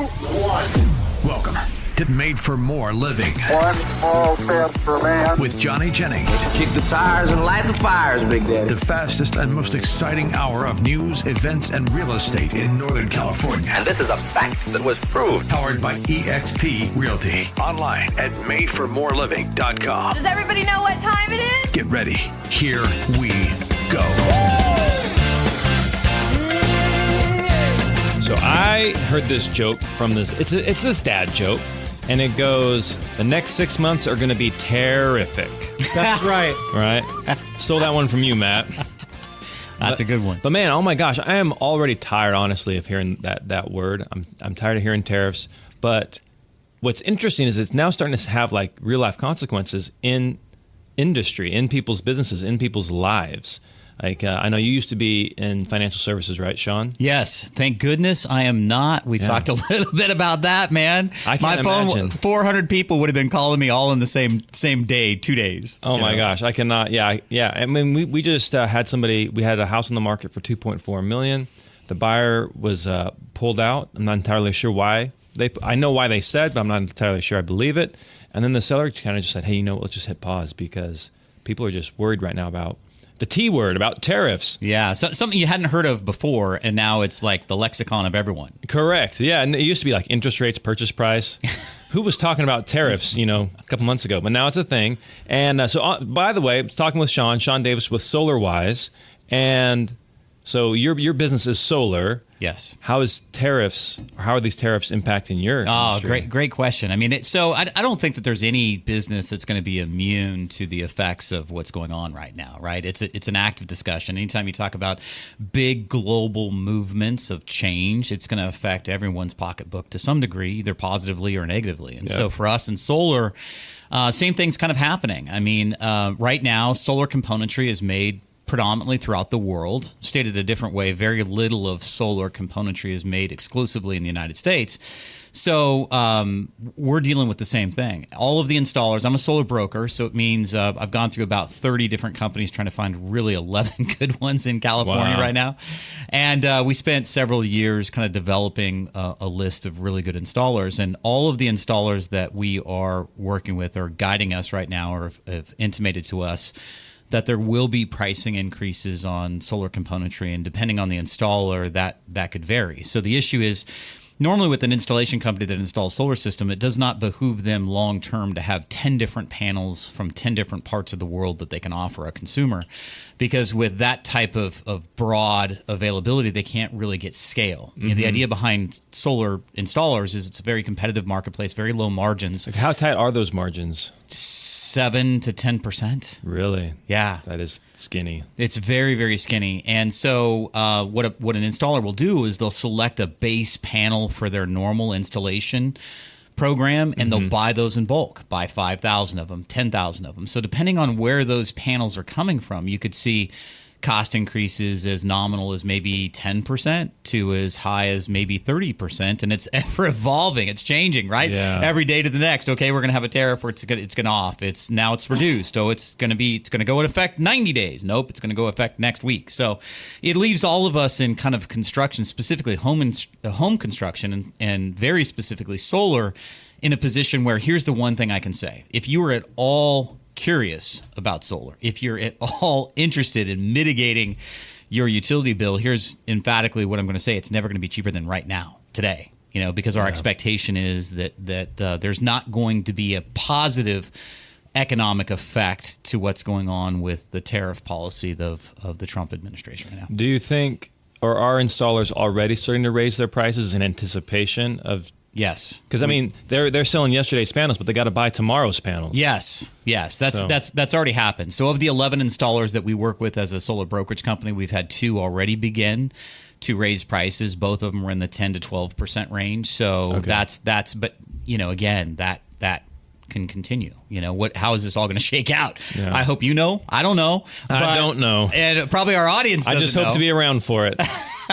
1. Welcome to Made for More Living. One small step for man. With Johnny Jennings. Kick the tires and light the fires, Big Daddy. The fastest and most exciting hour of news, events, and real estate in Northern California. And this is a fact that was proved. Powered by eXp Realty. Online at madeformoreliving.com. Does everybody know what time it is? Get ready. Here we go. So I heard this joke from this. It's this dad joke, and it goes, "The next 6 months are going to be terrific." That's right. Right? Stole that one from you, Matt. That's a good one. But man, oh my gosh, I am already tired, honestly, of hearing that word. I'm tired of hearing tariffs. But what's interesting is it's now starting to have like real life consequences in industry, in people's businesses, in people's lives. Like, I know you used to be in financial services, right, Shawn? Yes. Thank goodness I am not. We talked a little bit about that, man. I can't imagine. 400 people would have been calling me all in the same day, 2 days. Oh, my gosh. I cannot. Yeah. I mean, we just had somebody, we had a house on the market for $2.4 million. The buyer was pulled out. I'm not entirely sure why. I know why they said, but I'm not entirely sure I believe it. And then the seller kind of just said, hey, you know what, let's just hit pause because people are just worried right now about the T word, about tariffs. Yeah, so something you hadn't heard of before, and now it's like the lexicon of everyone. Correct. Yeah, and it used to be like interest rates, purchase price. Who was talking about tariffs, a couple months ago? But now it's a thing. And by the way, I was talking with Shawn Davis with SolarWise, and so your business is solar. Yes. How are these tariffs impacting your industry? Great question. I mean, I don't think that there's any business that's going to be immune to the effects of what's going on right now, right? It's an active discussion. Anytime you talk about big global movements of change, it's going to affect everyone's pocketbook to some degree, either positively or negatively. And so for us in solar, same thing's kind of happening. I mean, right now, solar componentry is made predominantly throughout the world. Stated a different way, very little of solar componentry is made exclusively in the United States. So we're dealing with the same thing. All of the installers, I'm a solar broker, so it means I've gone through about 30 different companies trying to find really 11 good ones in California right now. And we spent several years kind of developing a list of really good installers. And all of the installers that we are working with or guiding us right now or have intimated to us that there will be pricing increases on solar componentry, and depending on the installer, that could vary. So the issue is, normally with an installation company that installs solar system, it does not behoove them long-term to have 10 different panels from 10 different parts of the world that they can offer a consumer. Because with that type of broad availability, they can't really get scale. Mm-hmm. The idea behind solar installers is it's a very competitive marketplace, very low margins. Like how tight are those margins? 7 to 10%. Really? Yeah. That is skinny. It's very, very skinny. And so what an installer will do is they'll select a base panel for their normal installation program, and they'll buy those in bulk, buy 5,000 of them, 10,000 of them. So depending on where those panels are coming from, you could see cost increases as nominal as maybe 10% to as high as maybe 30%, and it's ever evolving. It's changing, right? Yeah. Every day to the next. Okay, we're going to have a tariff where it's going to off. It's reduced. So it's going to go in effect 90 days. Nope, it's going to go effect next week. So it leaves all of us in kind of construction, specifically home construction, and very specifically solar, in a position where here's the one thing I can say: if you are at all curious about solar, if you're at all interested in mitigating your utility bill, here's emphatically what I'm going to say: it's never going to be cheaper than right now, today. Because our expectation is that there's not going to be a positive economic effect to what's going on with the tariff policy of the Trump administration right now. Do you think, or are installers already starting to raise their prices in anticipation of? Yes, because I mean they're selling yesterday's panels, but they got to buy tomorrow's panels. Yes, that's already happened. So of the 11 installers that we work with as a solar brokerage company, we've had 2 already begin to raise prices. Both of them were in the 10 to 12% range. So that's but again that can continue. How is this all going to shake out? Yeah. I hope you know. I don't know. I don't know, and probably our audience doesn't know. I just hope to be around for it.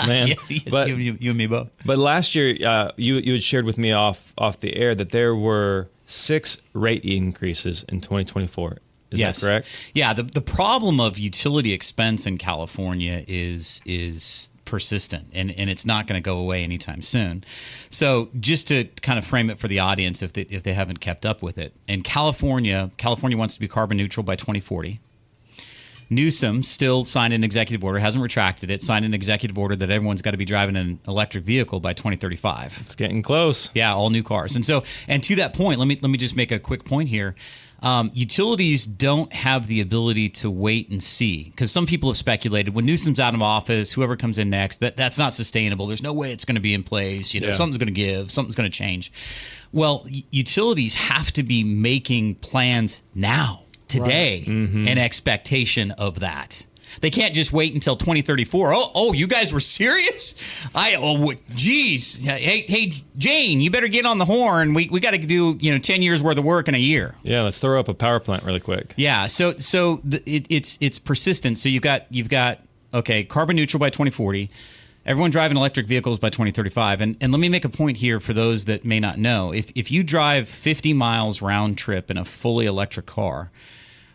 Man, yes, but, you and me both. But last year, you had shared with me off the air that there were 6 rate increases in 2024. Is that correct? Yeah. The problem of utility expense in California is persistent, and it's not going to go away anytime soon. So just to kind of frame it for the audience, if they haven't kept up with it, in California wants to be carbon neutral by 2040. Newsom still signed an executive order, hasn't retracted it, signed an executive order that everyone's got to be driving an electric vehicle by 2035. It's getting close. Yeah, all new cars. And to that point, let me just make a quick point here. Utilities don't have the ability to wait and see, because some people have speculated when Newsom's out of office, whoever comes in next, that's not sustainable. There's no way it's going to be in place. Something's going to give, something's going to change. Well, utilities have to be making plans now, today, in expectation of that. They can't just wait until 2034. Oh, you guys were serious? Geez. Hey, Jane, you better get on the horn. We got to do 10 years worth of work in a year. Yeah, let's throw up a power plant really quick. Yeah, it's persistent. So you've got carbon neutral by 2040. Everyone driving electric vehicles by 2035. And let me make a point here for those that may not know. If you drive 50 miles round trip in a fully electric car,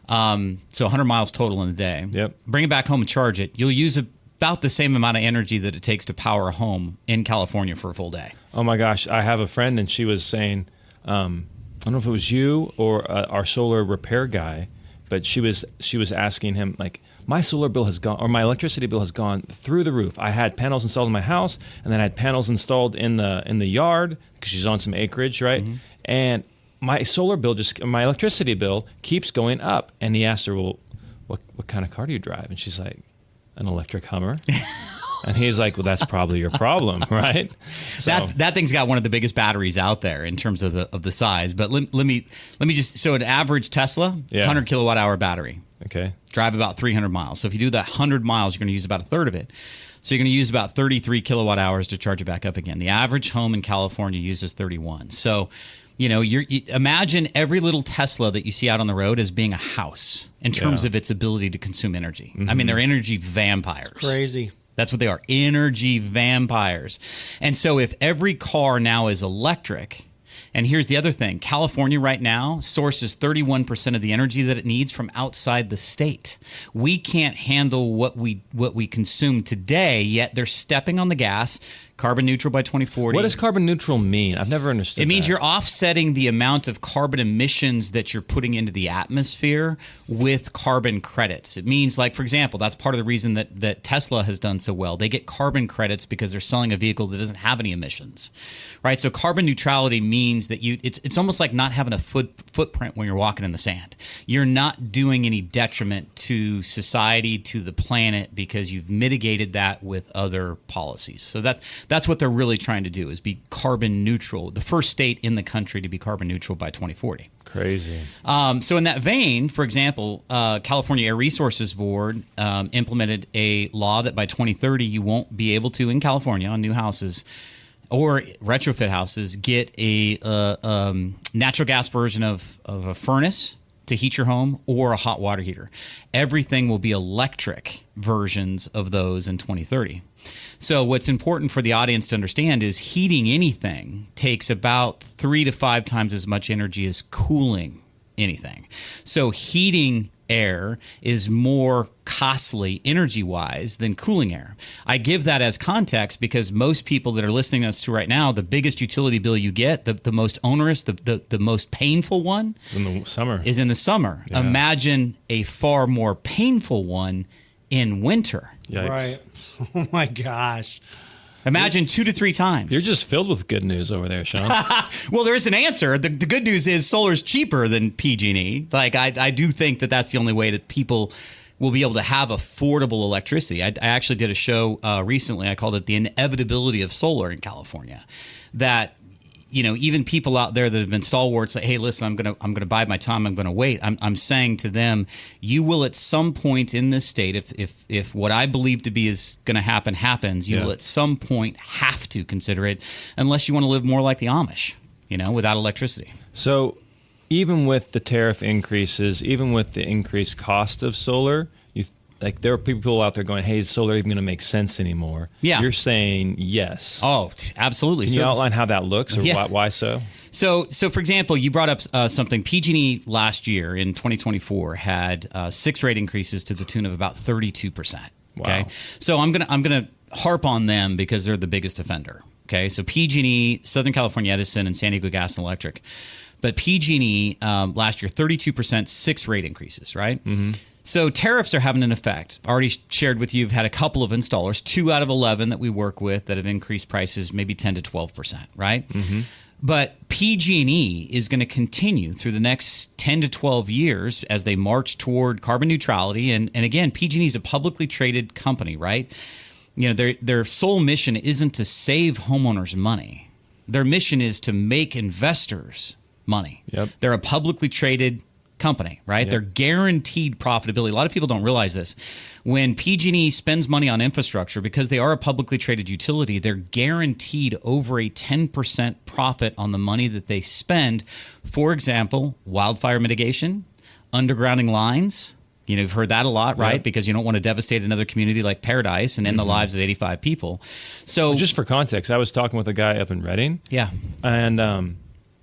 so 100 miles total in a day. Yep. Bring it back home and charge it. You'll use about the same amount of energy that it takes to power a home in California for a full day. Oh my gosh, I have a friend, and she was saying, I don't know if it was you or our solar repair guy, but she was asking him, like, my solar bill has gone, or my electricity bill has gone through the roof. I had panels installed in my house, and then I had panels installed in the yard because she's on some acreage, right? Mm-hmm. And my solar bill my electricity bill keeps going up. And he asked her, well, what kind of car do you drive? And she's like, an electric Hummer. And he's like, well, that's probably your problem, right? So. That thing's got one of the biggest batteries out there in terms of the size. But let me just, so an average Tesla, 100 kilowatt hour battery. Okay. Drive about 300 miles. So if you do that 100 miles, you're going to use about a third of it. So you're going to use about 33 kilowatt hours to charge it back up again. The average home in California uses 31. So you imagine every little Tesla that you see out on the road as being a house in terms of its ability to consume energy. Mm-hmm. I mean, they're energy vampires. It's crazy. That's what they are, energy vampires. And so if every car now is electric, and here's the other thing, California right now sources 31% of the energy that it needs from outside the state. We can't handle what we consume today, yet they're stepping on the gas. Carbon neutral by 2040. What does carbon neutral mean? I've never understood It means that. you're offsetting the amount of carbon emissions that you're putting into the atmosphere with carbon credits. It means, like, for example, that's part of the reason that Tesla has done so well. They get carbon credits because they're selling a vehicle that doesn't have any emissions, right? So carbon neutrality means that it's almost like not having a footprint when you're walking in the sand. You're not doing any detriment to society, to the planet, because you've mitigated that with other policies. So that's what they're really trying to do, is be carbon neutral, the first state in the country to be carbon neutral by 2040. Crazy. So in that vein, for example, California Air Resources Board implemented a law that by 2030 you won't be able to, in California, on new houses or retrofit houses, get a natural gas version of a furnace to heat your home or a hot water heater. Everything will be electric versions of those in 2030. So what's important for the audience to understand is heating anything takes about 3 to 5 times as much energy as cooling anything. So heating air is more costly energy-wise than cooling air. I give that as context because most people that are listening to us to right now, the biggest utility bill you get, the most onerous, the most painful one It's in the summer. is in the summer. Yeah. Imagine a far more painful one in winter. Yikes. Right. Oh my gosh. Imagine 2 to 3 times. You're just filled with good news over there, Shawn. Well, there is an answer. The good news is solar's cheaper than PG&E. Like, I do think that that's the only way that people will be able to have affordable electricity. I actually did a show recently. I called it The Inevitability of Solar in California. That, even people out there that have been stalwarts, like, hey, listen, I'm gonna bide my time. I'm gonna wait. I'm saying to them, you will at some point in this state, if what I believe to be is going to happen happens, you will at some point have to consider it, unless you want to live more like the Amish, without electricity. So even with the tariff increases, even with the increased cost of solar, there are people out there going, hey, is solar even going to make sense anymore? Yeah. You're saying yes. Oh, absolutely. Can you outline how that looks, or why so? So, for example, you brought up something. PG&E last year in 2024 had 6 rate increases to the tune of about 32%. Okay, Wow. so I'm gonna harp on them because they're the biggest offender. Okay, so PG&E, Southern California Edison, and San Diego Gas and Electric. But PG&E last year, 32%, 6 rate increases, right? Mm-hmm. So tariffs are having an effect. Already shared with you, I've had a couple of installers, 2 out of 11 that we work with that have increased prices maybe 10 to 12%, right? Mm-hmm. But PG&E is going to continue through the next 10 to 12 years as they march toward carbon neutrality. And again, PG&E is a publicly traded company, right? You know, their sole mission isn't to save homeowners money. Their mission is to make investors money. Yep. They're a publicly traded company, right? Yep. They're guaranteed profitability. A lot of people don't realize this. When PG&E spends money on infrastructure, because they are a publicly traded utility, they're guaranteed over a 10% profit on the money that they spend. For example, wildfire mitigation, undergrounding lines. You know, you've heard that a lot, right? Yep. Because you don't want to devastate another community like Paradise and end the lives of 85 people. So, well, just for context, I was talking with a guy up in Redding. Yeah. And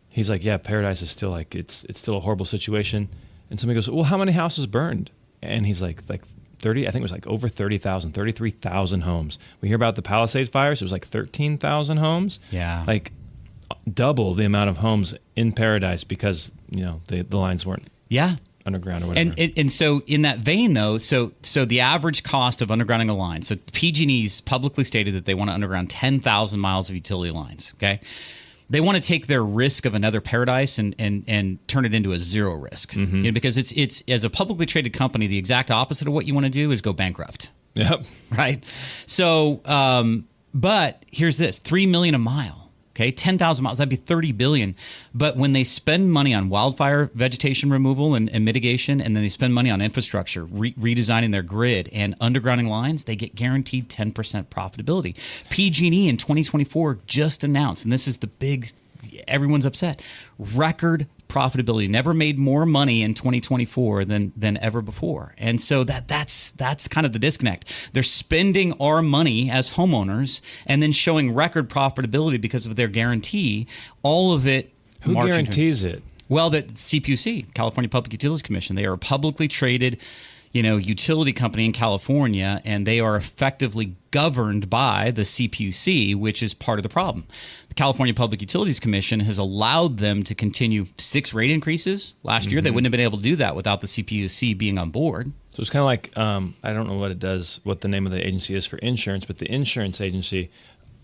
he's like, yeah, Paradise is still like, it's still a horrible situation. And somebody goes, well, how many houses burned? And he's like 30, I think it was like over 30,000, 33,000 homes. We hear about the Palisade fires. It was like 13,000 homes. Yeah. Like double the amount of homes in Paradise because, you know, the lines weren't underground or whatever. And so in that vein, though, so the average cost of undergrounding a line, so PG&E's publicly stated that they want to underground 10,000 miles of utility lines, okay? They want to take their risk of another Paradise and turn it into a zero risk. Mm-hmm. You know, because it's as a publicly traded company, the exact opposite of what you want to do is go bankrupt. Yep. Right? So, but here's this, $3 million a mile. Okay, 10,000 miles, that'd be $30 billion. But when they spend money on wildfire vegetation removal and mitigation, and then they spend money on infrastructure, redesigning their grid and undergrounding lines, they get guaranteed 10% profitability. PG&E in 2024 just announced, and this is the big, everyone's upset, record profitability. Never made more money in 2024 than ever before. And so that's kind of the disconnect. They're spending our money as homeowners and then showing record profitability because of their guarantee. All of it. Who guarantees it? Well, the CPUC, California Public Utilities Commission. They are a publicly traded, utility company in California, and they are effectively governed by the CPUC, which is part of the problem. The California Public Utilities Commission has allowed them to continue 6 rate increases last year. They wouldn't have been able to do that without the CPUC being on board. So it's kind of like, I don't know what the name of the agency is for insurance, but the insurance agency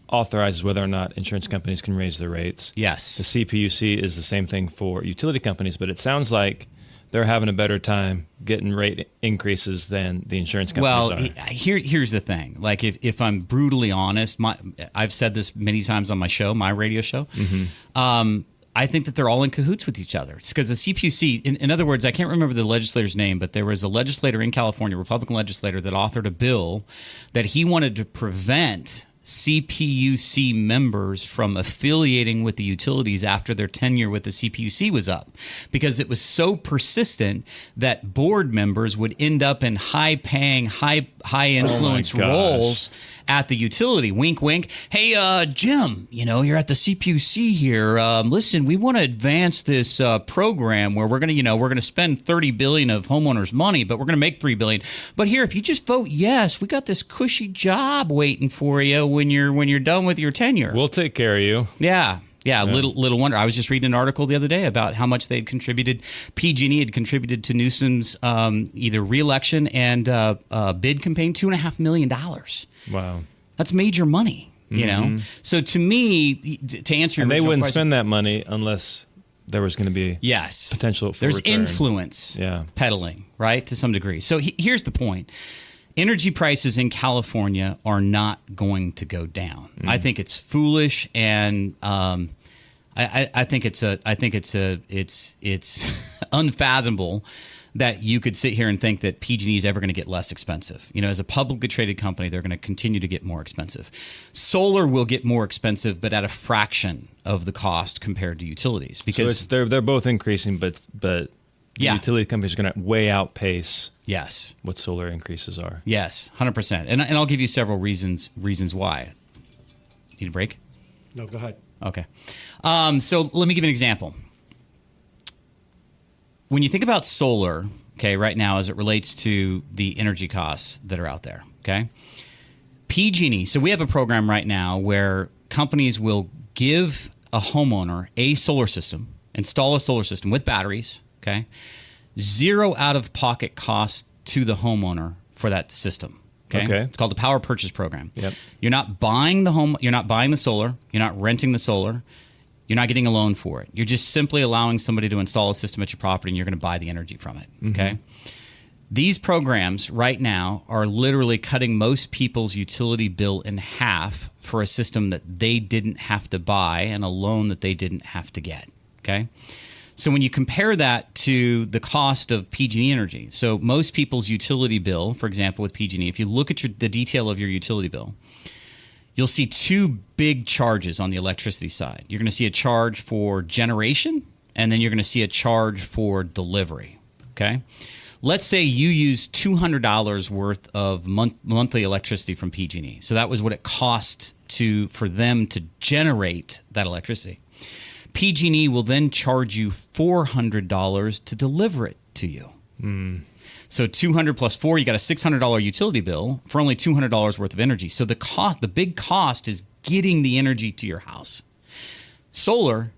authorizes whether or not insurance companies can raise their rates. Yes. The CPUC is the same thing for utility companies, but it sounds like they're having a better time getting rate increases than the insurance companies are. Here's the thing. Like, if I'm brutally honest, I've said this many times on my show, my radio show. Mm-hmm. I think that they're all in cahoots with each other. It's because the CPUC, in other words, I can't remember the legislator's name, but there was a legislator in California, Republican legislator, that authored a bill that he wanted to prevent CPUC members from affiliating with the utilities after their tenure with the CPUC was up, because it was so persistent that board members would end up in high-paying, high-influence roles at the utility. Wink, wink. Hey, Jim, you're at the CPUC here. Listen, we want to advance this program where we're going to spend $30 billion of homeowners' money, but we're going to make $3 billion. But here, if you just vote yes, we got this cushy job waiting for you when you're done with your tenure. We'll take care of you. Yeah. Little wonder. I was just reading an article the other day about how much they'd contributed. PG&E had contributed to Newsom's either re-election and bid campaign, $2.5 million. Wow, that's major money. So to me, to answer your and they wouldn't question, spend that money unless there was going to be potential for there's return. Influence peddling, right, to some degree. So here's the point. Energy prices in California are not going to go down. I think it's foolish, and I think it's unfathomable that you could sit here and think that PG&E is ever going to get less expensive. As a publicly traded company, they're going to continue to get more expensive. Solar will get more expensive, but at a fraction of the cost compared to utilities. Because so they're both increasing, but the utility companies are going to way outpace what solar increases are. Yes, 100%. And I'll give you several reasons why. Need a break? No, go ahead. Okay. So let me give you an example. When you think about solar, okay, right now as it relates to the energy costs that are out there, okay, PG&E. So we have a program right now where companies will give a homeowner a solar system, install a solar system with batteries, okay? 0 out-of-pocket cost to the homeowner for that system. Okay. It's called the Power Purchase Program. Yep. You're not buying you're not buying the solar, you're not renting the solar, you're not getting a loan for it. You're just simply allowing somebody to install a system at your property and you're going to buy the energy from it. Okay. These programs right now are literally cutting most people's utility bill in half for a system that they didn't have to buy and a loan that they didn't have to get. Okay. So when you compare that to the cost of PG&E energy, so most people's utility bill, for example, with PG&E, if you look at the detail of your utility bill, you'll see 2 big charges on the electricity side. You're going to see a charge for generation, and then you're going to see a charge for delivery. Okay. Let's say you use $200 worth of monthly electricity from PG&E. So that was what it cost for them to generate that electricity. PG&E will then charge you $400 to deliver it to you. So 200 plus 4, you got a $600 utility bill for only $200 worth of energy. So the big cost is getting the energy to your house. Solar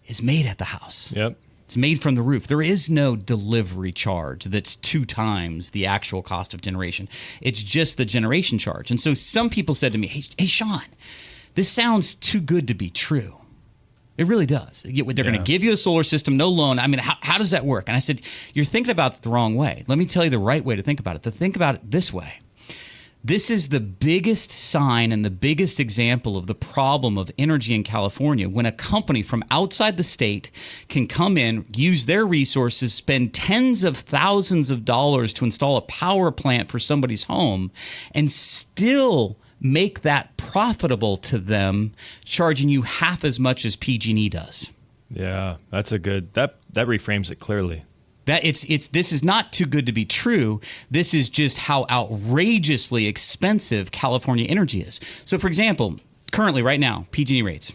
is made at the house. Yep. It's made from the roof. There is no delivery charge that's 2 times the actual cost of generation. It's just the generation charge. And so some people said to me, hey Shawn, this sounds too good to be true. It really does. They're going to give you a solar system, no loan. I mean, how does that work? And I said, you're thinking about it the wrong way. Let me tell you the right way to think about it. To think about it this way. This is the biggest sign and the biggest example of the problem of energy in California when a company from outside the state can come in, use their resources, spend tens of thousands of dollars to install a power plant for somebody's home and still make that profitable to them, charging you half as much as PG&E does. Yeah, that's a good that reframes it clearly. That this is not too good to be true. This is just how outrageously expensive California energy is. So, for example, currently right now, PG&E rates: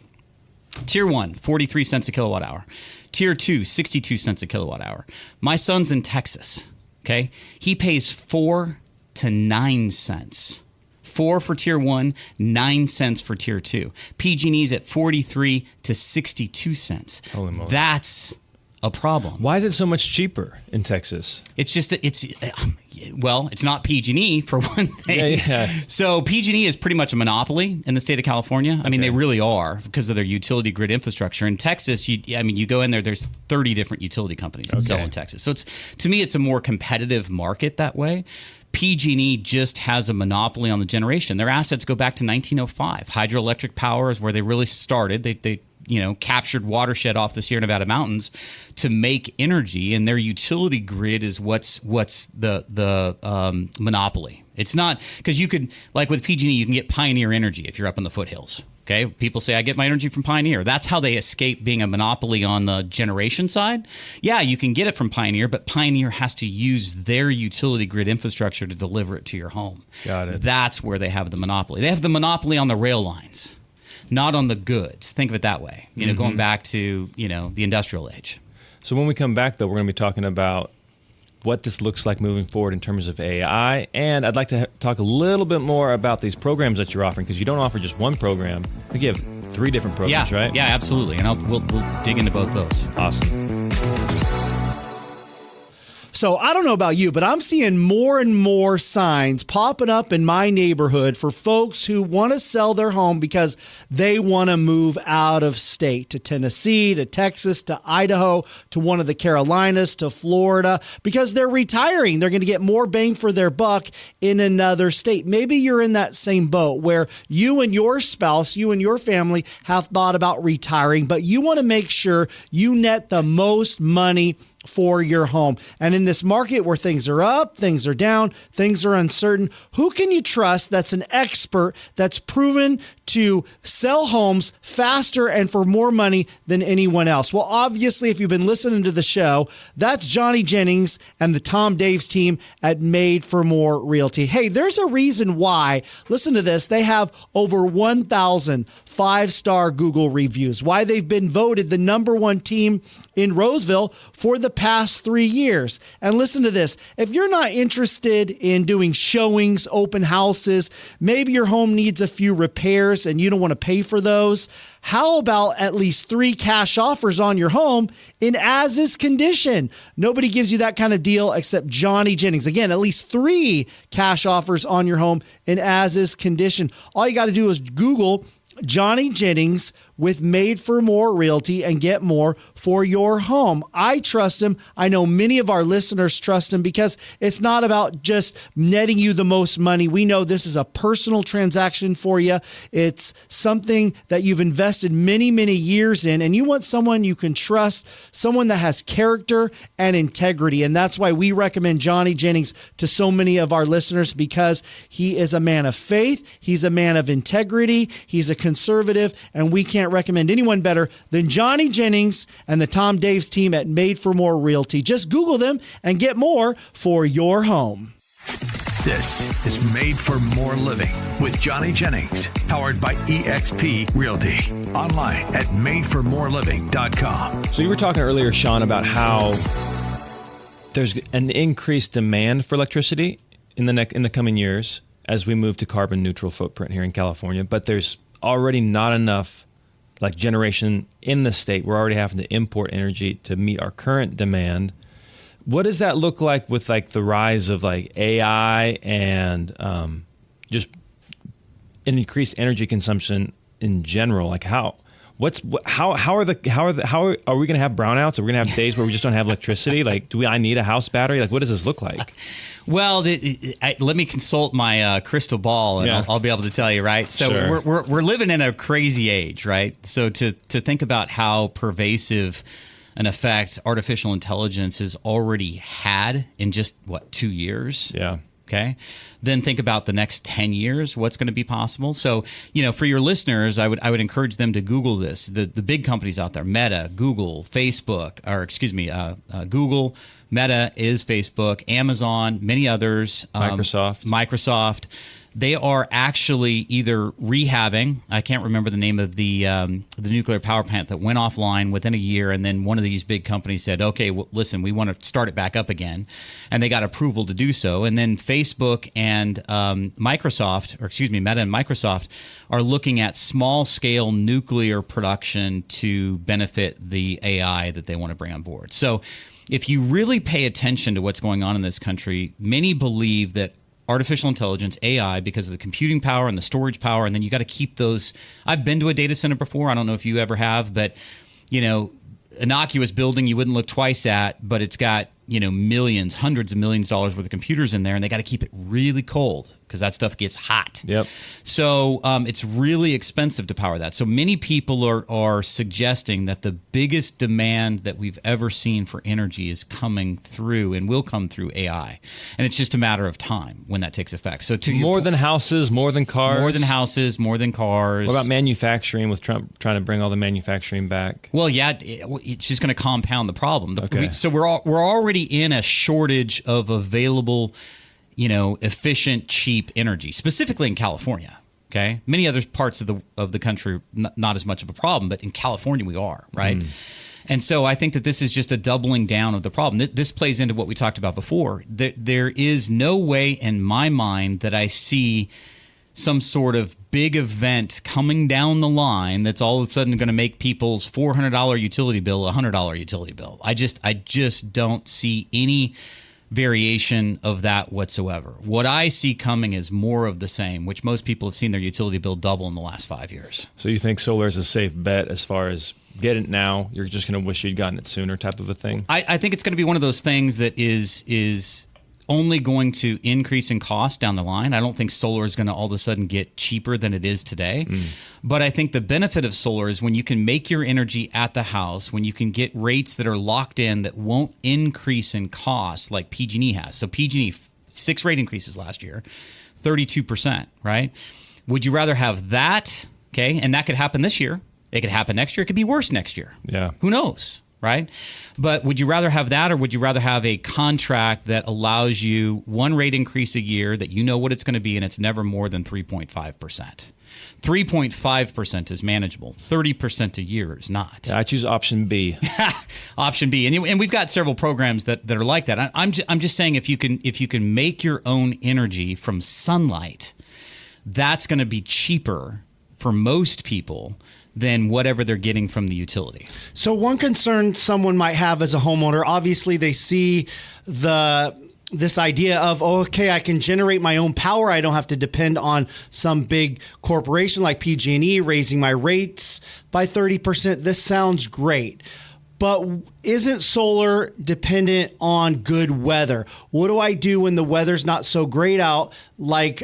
Tier 1, 43 cents a kilowatt hour; Tier 2, 62 cents a kilowatt hour. My son's in Texas. Okay, he pays 4 to 9 cents. 4 for Tier 1, 9 cents for Tier 2. PG&E's at 43 to 62 cents. Holy moly. That's a problem. Why is it so much cheaper in Texas? It's just it's not PG&E for one thing. Yeah. So PG&E is pretty much a monopoly in the state of California. I mean, they really are because of their utility grid infrastructure. In Texas, you go in there, there's 30 different utility companies that sell in Texas. So to me, it's a more competitive market that way. PG&E just has a monopoly on the generation. Their assets go back to 1905. Hydroelectric power is where they really started. They captured watershed off the Sierra Nevada mountains to make energy, and their utility grid is what's the monopoly. It's not because you could, like with PG&E, you can get Pioneer energy if you're up in the foothills. Okay, people say I get my energy from Pioneer. That's how they escape being a monopoly on the generation side. Yeah, you can get it from Pioneer, but Pioneer has to use their utility grid infrastructure to deliver it to your home. Got it. That's where they have the monopoly. They have the monopoly on the rail lines, not on the goods. Think of it that way. Going back to the industrial age. So when we come back, though, we're going to be talking about what this looks like moving forward in terms of AI. And I'd like to talk a little bit more about these programs that you're offering, because you don't offer just one program. I think you have 3 different programs, right? Yeah, absolutely. And we'll dig into both those. Awesome. So I don't know about you, but I'm seeing more and more signs popping up in my neighborhood for folks who want to sell their home because they want to move out of state, to Tennessee, to Texas, to Idaho, to one of the Carolinas, to Florida, because they're retiring. They're going to get more bang for their buck in another state. Maybe you're in that same boat where you and your spouse, you and your family have thought about retiring, but you want to make sure you net the most money for your home. And in this market where things are up, things are down, things are uncertain, who can you trust that's an expert that's proven to sell homes faster and for more money than anyone else? Well, obviously, if you've been listening to the show, that's Johnny Jennings and the Tom Daves team at Made for More Realty. Hey, there's a reason why, listen to this, they have over 1,000 5-star Google reviews, why they've been voted the #1 team in Roseville for the past 3 years. And listen to this. If you're not interested in doing showings, open houses, maybe your home needs a few repairs and you don't want to pay for those, how about at least 3 cash offers on your home in as-is condition? Nobody gives you that kind of deal except Johnny Jennings. Again, at least 3 cash offers on your home in as-is condition. All you got to do is Google Johnny Jennings with Made for More Realty and get more for your home. I trust him. I know many of our listeners trust him because it's not about just netting you the most money. We know this is a personal transaction for you. It's something that you've invested many, many years in, and you want someone you can trust, someone that has character and integrity. And that's why we recommend Johnny Jennings to so many of our listeners, because he is a man of faith. He's a man of integrity. He's a conservative, and we can't recommend anyone better than Johnny Jennings and the Tom Daves team at Made for More Realty. Just Google them and get more for your home. This is Made for More Living with Johnny Jennings, powered by eXp Realty. Online at madeformoreliving.com. So you were talking earlier, Shawn, about how there's an increased demand for electricity in the coming years as we move to carbon neutral footprint here in California, but there's already not enough generation in the state. We're already having to import energy to meet our current demand. What does that look like with the rise of AI and just an increased energy consumption in general? How are we going to have brownouts? Are we going to have days where we just don't have electricity? I need a house battery? What does this look like? Well, let me consult my crystal ball, and I'll be able to tell you, right? So Sure. we're living in a crazy age, right? So to think about how pervasive an effect artificial intelligence has already had in just 2 years? Yeah. Okay. Then think about the next 10 years, what's going to be possible. So, for your listeners, I would encourage them to Google this. The big companies out there, Meta, Google, Facebook, Google, Meta is Facebook, Amazon, many others. Microsoft. They are actually either rehabbing. I can't remember the name of the nuclear power plant that went offline within a year, and then one of these big companies said, "Okay, well, listen, we want to start it back up again," and they got approval to do so. And then Facebook and Meta and Microsoft are looking at small-scale nuclear production to benefit the AI that they want to bring on board. So, if you really pay attention to what's going on in this country, many believe that artificial intelligence, AI, because of the computing power and the storage power, and then you got to keep those. I've been to a data center before. I don't know if you ever have, but innocuous building you wouldn't look twice at, but it's got millions, hundreds of millions of dollars worth of computers in there, and they got to keep it really cold because that stuff gets hot. Yep. So it's really expensive to power that. So many people are suggesting that the biggest demand that we've ever seen for energy is coming through and will come through AI. And it's just a matter of time when that takes effect. So more than houses, more than cars. More than houses, more than cars. What about manufacturing, with Trump trying to bring all the manufacturing back? Well, yeah, it's just going to compound the problem. Okay. So we're already in a shortage of available, efficient, cheap energy, specifically in California. Okay, many other parts of the country, not as much of a problem, but in California we are, right? And so I think that this is just a doubling down of the problem. This plays into what we talked about before. There is no way in my mind that I see some sort of big event coming down the line that's all of a sudden going to make people's $400 utility bill a $100 utility bill. I just don't see any variation of that whatsoever. What I see coming is more of the same, which most people have seen their utility bill double in the last 5 years. So you think solar is a safe bet as far as get it now, you're just going to wish you'd gotten it sooner type of a thing? I think it's going to be one of those things that is only going to increase in cost down the line. I don't think solar is going to all of a sudden get cheaper than it is today. But I think the benefit of solar is when you can make your energy at the house, when you can get rates that are locked in that won't increase in cost like PG&E has. So PG&E, 6 rate increases last year, 32%, right? Would you rather have that, okay, and that could happen this year. It could happen next year. It could be worse next year. Yeah. Who knows? Right? But would you rather have that, or would you rather have a contract that allows you 1 rate increase a year that you know what it's going to be and it's never more than 3.5%? 3.5% is manageable. 30% a year is not. Yeah, I choose option B. Option B, and we've got several programs that are like that. I'm just saying if you can make your own energy from sunlight, that's going to be cheaper for most people than whatever they're getting from the utility. So one concern someone might have as a homeowner, obviously they see this idea of, okay, I can generate my own power. I don't have to depend on some big corporation like PG&E raising my rates by 30%. This sounds great. But isn't solar dependent on good weather? What do I do when the weather's not so great out, like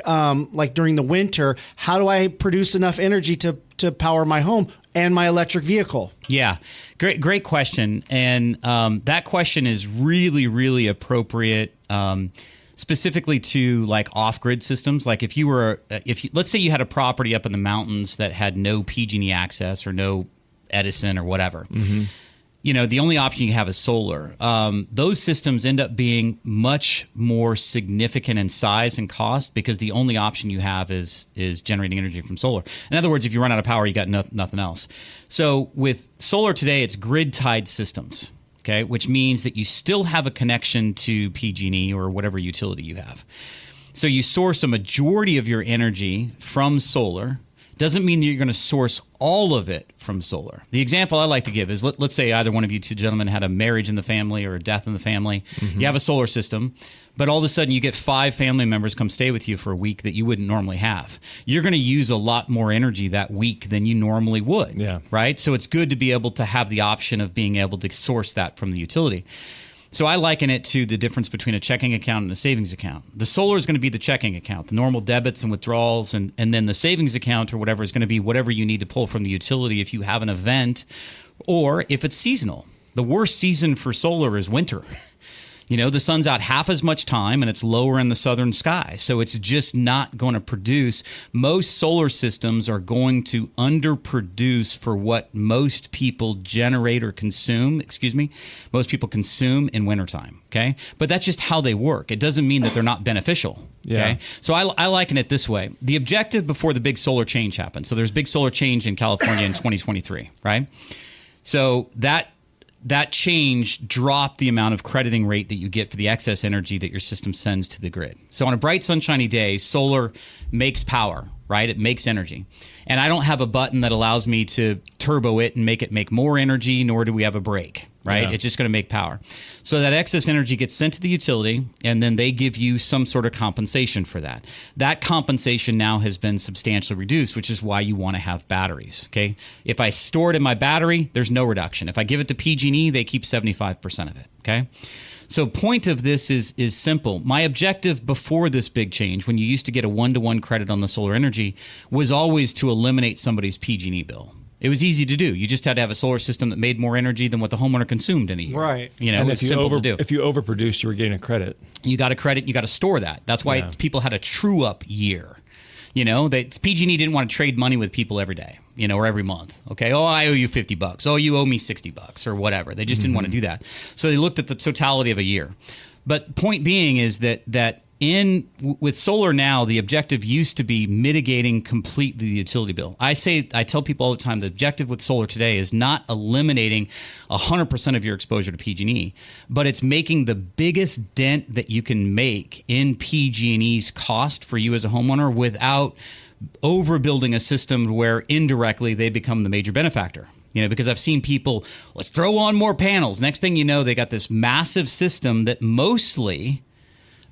during the winter? How do I produce enough energy to power my home and my electric vehicle? Yeah, great question. And that question is really, really appropriate, specifically to like off-grid systems. Like if let's say you had a property up in the mountains that had no PG&E access or no Edison or whatever. Mm-hmm. The only option you have is solar. Those systems end up being much more significant in size and cost because the only option you have is generating energy from solar. In other words, if you run out of power, you got nothing else. So with solar today, it's grid-tied systems, okay, which means that you still have a connection to PG&E or whatever utility you have. So you source a majority of your energy from solar. Doesn't mean that you're going to source all of it from solar. The example I like to give is let's say either one of you two gentlemen had a marriage in the family or a death in the family. Mm-hmm. You have a solar system, but all of a sudden you get 5 family members come stay with you for a week that you wouldn't normally have. You're going to use a lot more energy that week than you normally would, right? So it's good to be able to have the option of being able to source that from the utility. So I liken it to the difference between a checking account and a savings account. The solar is going to be the checking account, the normal debits and withdrawals, and then the savings account or whatever is going to be whatever you need to pull from the utility if you have an event or if it's seasonal. The worst season for solar is winter. The sun's out half as much time and it's lower in the southern sky. So it's just not going to produce. Most solar systems are going to underproduce for what most people generate or consume, most people consume in wintertime. Okay. But that's just how they work. It doesn't mean that they're not beneficial. Okay. Yeah. So I liken it this way. The objective before the big solar change happened. So there's big solar change in California in 2023, right? So that change dropped the amount of crediting rate that you get for the excess energy that your system sends to the grid. So on a bright, sunshiny day, solar makes power, right? It makes energy. And I don't have a button that allows me to turbo it and make it make more energy, nor do we have a brake, right? Yeah. It's just going to make power. So that excess energy gets sent to the utility, and then they give you some sort of compensation for that. That compensation now has been substantially reduced, which is why you want to have batteries, okay? If I store it in my battery, there's no reduction. If I give it to PG&E, they keep 75% of it, okay? So point of this is simple. My objective before this big change, when you used to get a 1-to-1 credit on the solar energy, was always to eliminate somebody's PG&E bill. It was easy to do. You just had to have a solar system that made more energy than what the homeowner consumed in a year. Right. And it's simple to do. If you overproduced, you were getting a credit. You got a credit. You got to store that. That's why people had a true-up year. PG&E didn't want to trade money with people every day, or every month. Okay. Oh, I owe you $50. Oh, you owe me $60 or whatever. They just didn't want to do that. So they looked at the totality of a year. But point being is that with solar now, the objective used to be mitigating completely the utility bill. I tell people all the time, the objective with solar today is not eliminating 100% of your exposure to PG&E, but it's making the biggest dent that you can make in PG&E's cost for you as a homeowner without overbuilding a system where indirectly they become the major benefactor. Because I've seen people, let's throw on more panels. Next thing you know, they got this massive system that mostly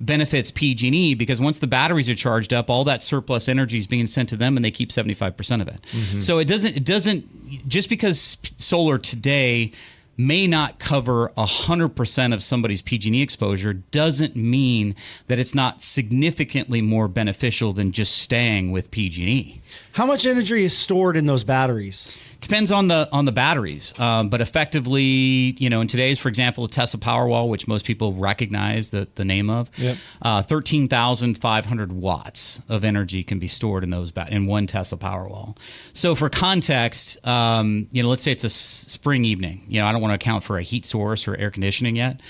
benefits PG&E because once the batteries are charged up, all that surplus energy is being sent to them and they keep 75% of it. Mm-hmm. So it doesn't just because solar today may not cover 100% of somebody's PG&E exposure doesn't mean that it's not significantly more beneficial than just staying with PG&E. How much energy is stored in those batteries? Depends on the batteries, but effectively, in today's, for example, a Tesla Powerwall, which most people recognize the name of, 13,500 watts of energy can be stored in those in one Tesla Powerwall. So for context, let's say it's a spring evening. I don't want to account for a heat source or air conditioning yet.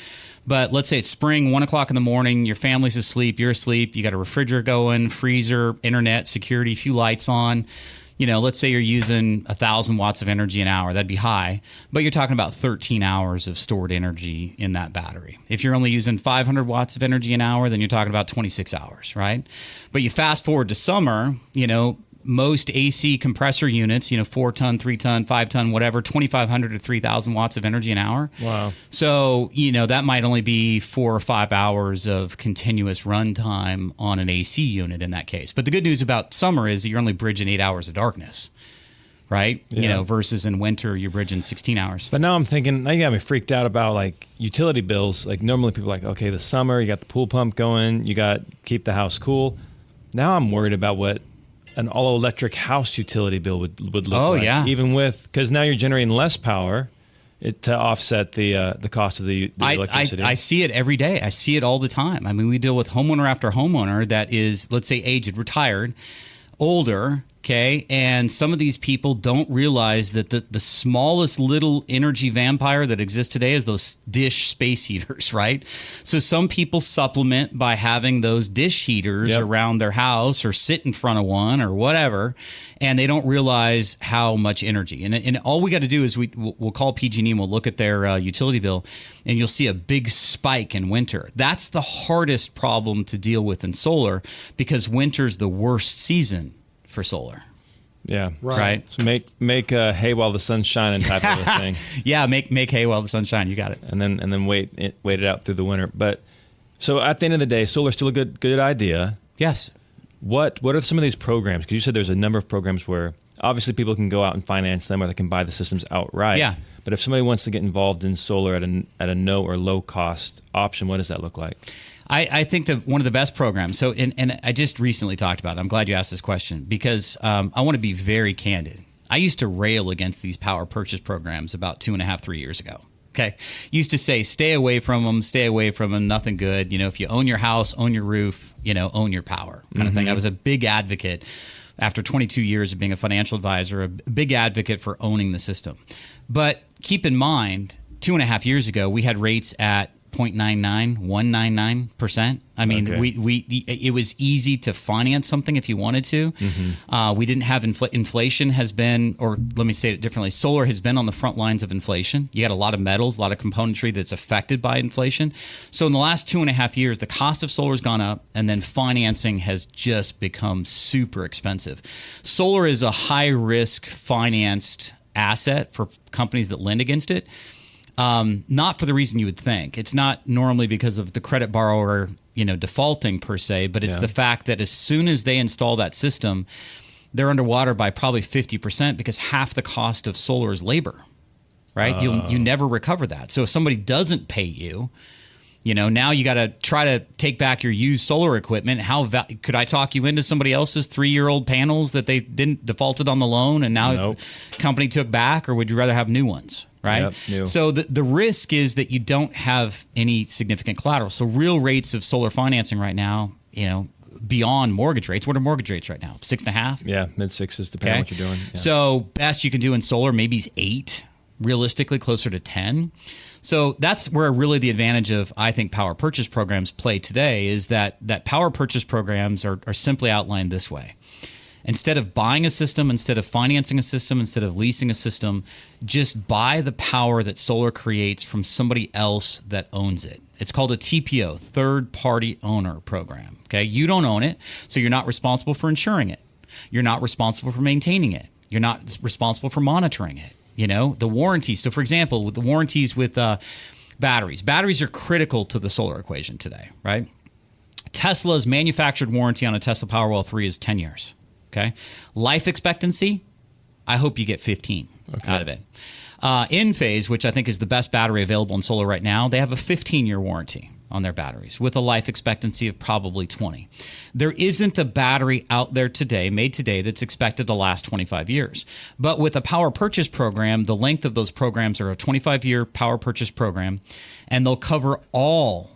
But let's say it's spring, 1 o'clock in the morning, your family's asleep, you're asleep, you got a refrigerator going, freezer, internet, security, a few lights on. let's say you're using 1,000 watts of energy an hour. That'd be high, but you're talking about 13 hours of stored energy in that battery. If you're only using 500 watts of energy an hour, then you're talking about 26 hours, right? But you fast forward to summer, most AC compressor units, 4 ton, 3 ton, 5 ton, whatever, 2,500 to 3,000 watts of energy an hour. Wow. So, that might only be 4 or 5 hours of continuous runtime on an AC unit in that case. But the good news about summer is that you're only bridging 8 hours of darkness, right? Yeah. Versus in winter, you're bridging 16 hours. But now I'm thinking, now you got me freaked out about like utility bills. Like normally people are like, okay, the summer, you got the pool pump going, you got keep the house cool. Now I'm worried about what an all-electric house utility bill would look like. Oh, yeah. Even because now you're generating less power to offset the cost of the electricity. I see it every day. I see it all the time. I mean, we deal with homeowner after homeowner that is, let's say, aged, retired, older, okay? And some of these people don't realize that the smallest little energy vampire that exists today is those dish space heaters, right? So some people supplement by having those dish heaters around their house or sit in front of one or whatever, and they don't realize how much energy. And all we got to do is we'll call PG&E and we'll look at their utility bill, and you'll see a big spike in winter. That's the hardest problem to deal with in solar because winter's the worst season for solar. Yeah. Right. So make hay while the sun's shining type of a thing. Yeah, make hay while the sun's shining. You got it. And then wait it out through the winter. But so at the end of the day, solar's still a good idea. Yes. What are some of these programs? Because you said there's a number of programs where obviously people can go out and finance them, or they can buy the systems outright. Yeah. But if somebody wants to get involved in solar at a no or low cost option, what does that look like? I think that one of the best programs, so and I just recently talked about it. I'm glad you asked this question because I want to be very candid. I used to rail against these power purchase programs about 2.5, 3 years ago. Okay. Used to say, stay away from them, nothing good. If you own your house, own your roof, own your power kind of thing. I was a big advocate after 22 years of being a financial advisor, a big advocate for owning the system. But keep in mind, 2.5 years ago, we had rates at 0.99%. I mean, it was easy to finance something if you wanted to. We didn't have inflation has been, or let me say it differently, solar has been on the front lines of inflation. You got a lot of metals, a lot of componentry that's affected by inflation. So in the last 2.5 years, the cost of solar has gone up, and then financing has just become super expensive. Solar is a high-risk financed asset for companies that lend against it. Not for the reason you would think. It's not normally because of the credit borrower, defaulting per se, but it's the fact that as soon as they install that system, they're underwater by probably 50% because half the cost of solar is labor, right? You never recover that. So if somebody doesn't pay you, now you got to try to take back your used solar equipment. Could I talk you into somebody else's 3-year-old panels that they didn't defaulted on the loan and now company took back, or would you rather have new ones? Right. Yep, so the risk is that you don't have any significant collateral. So real rates of solar financing right now, beyond mortgage rates. What are mortgage rates right now? 6.5? Yeah, mid-6s, depending on what you're doing. Yeah. So best you can do in solar maybe is 8, realistically closer to 10. So that's where really the advantage of, I think, power purchase programs play today is that power purchase programs are simply outlined this way. Instead of buying a system, instead of financing a system, instead of leasing a system, just buy the power that solar creates from somebody else that owns it. It's called a TPO, third party owner program. Okay, you don't own it, so you're not responsible for insuring it. You're not responsible for maintaining it. You're not responsible for monitoring it. The warranties. So for example, with the warranties with batteries are critical to the solar equation today, right? Tesla's manufactured warranty on a Tesla Powerwall 3 is 10 years. Okay. Life expectancy, I hope you get 15 out of it. Enphase, which I think is the best battery available in solar right now, they have a 15-year warranty on their batteries with a life expectancy of probably 20. There isn't a battery out there made today, that's expected to last 25 years. But with a power purchase program, the length of those programs are a 25-year power purchase program, and they'll cover all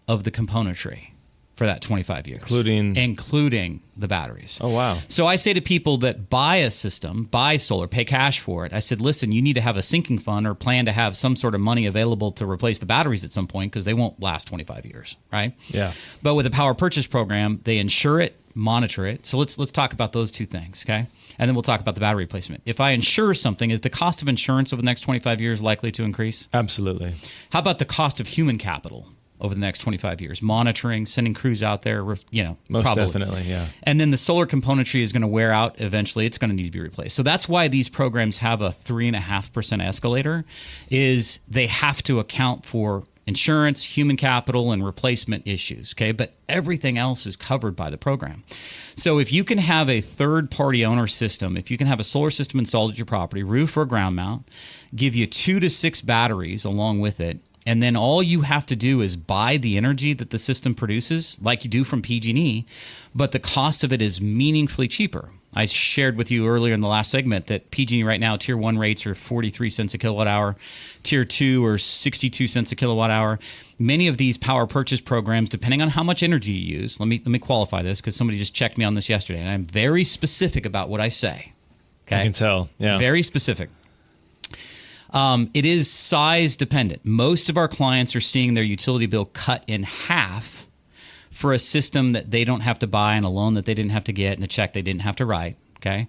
of the componentry for that 25 years, including the batteries. Oh, wow. So I say to people that buy a system, buy solar, pay cash for it, I said, listen, you need to have a sinking fund or plan to have some sort of money available to replace the batteries at some point because they won't last 25 years, right? Yeah. But with a power purchase program, they insure it monitor it. So let's talk about those two things, okay? And then we'll talk about the battery replacement. If I insure something, is the cost of insurance over the next 25 years likely to increase? Absolutely. How about the cost of human capital over the next 25 years? Monitoring, sending crews out there, Most probably. definitely, yeah. And then the solar componentry is going to wear out eventually. It's going to need to be replaced. So that's why these programs have a 3.5% escalator, is they have to account for insurance, human capital, and replacement issues, okay? But everything else is covered by the program. So if you can have a third-party owner system, if you can have a solar system installed at your property, roof or ground mount, give you 2 to 6 batteries along with it, and then all you have to do is buy the energy that the system produces, like you do from PG&E, but the cost of it is meaningfully cheaper. I shared with you earlier in the last segment that PG&E right now, Tier 1 rates are 43 cents a kilowatt hour. Tier 2 are 62 cents a kilowatt hour. Many of these power purchase programs, depending on how much energy you use, let me qualify this because somebody just checked me on this yesterday, and I'm very specific about what I say. Okay? I can tell, yeah. Very specific. It is size dependent. Most of our clients are seeing their utility bill cut in half for a system that they don't have to buy and a loan that they didn't have to get and a check they didn't have to write, okay?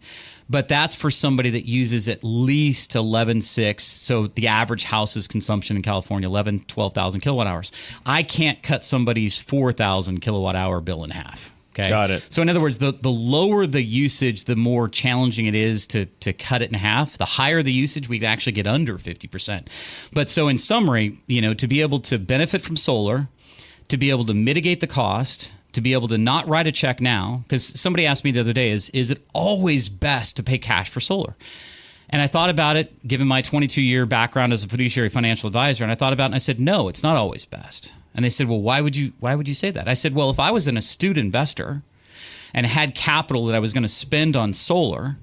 But that's for somebody that uses at least 11.6. So the average house's consumption in California, 12,000 kilowatt hours. I can't cut somebody's 4,000 kilowatt hour bill in half. Okay. Got it. So in other words, the lower the usage, the more challenging it is to cut it in half. The higher the usage, we can actually get under 50%. But so in summary, to be able to benefit from solar, to be able to mitigate the cost, to be able to not write a check now, because somebody asked me the other day, is it always best to pay cash for solar? And I thought about it, given my 22-year background as a fiduciary financial advisor, and I thought about it and I said, no, it's not always best. And they said, well, why would you say that? I said, well, if I was an astute investor and had capital that I was going to spend on solar,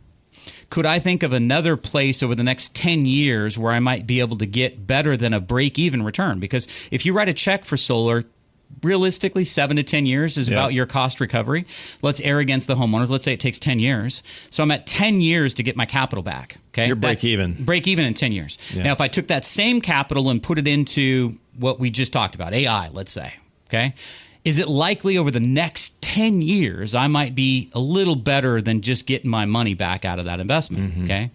could I think of another place over the next 10 years where I might be able to get better than a break-even return? Because if you write a check for solar, realistically, 7 to 10 years is about your cost recovery. Let's err against the homeowners. Let's say it takes 10 years. So I'm at 10 years to get my capital back. Okay, you're break even. Break even in 10 years. Yeah. Now, if I took that same capital and put it into what we just talked about, AI, let's say, okay, is it likely over the next 10 years I might be a little better than just getting my money back out of that investment? Mm-hmm. Okay.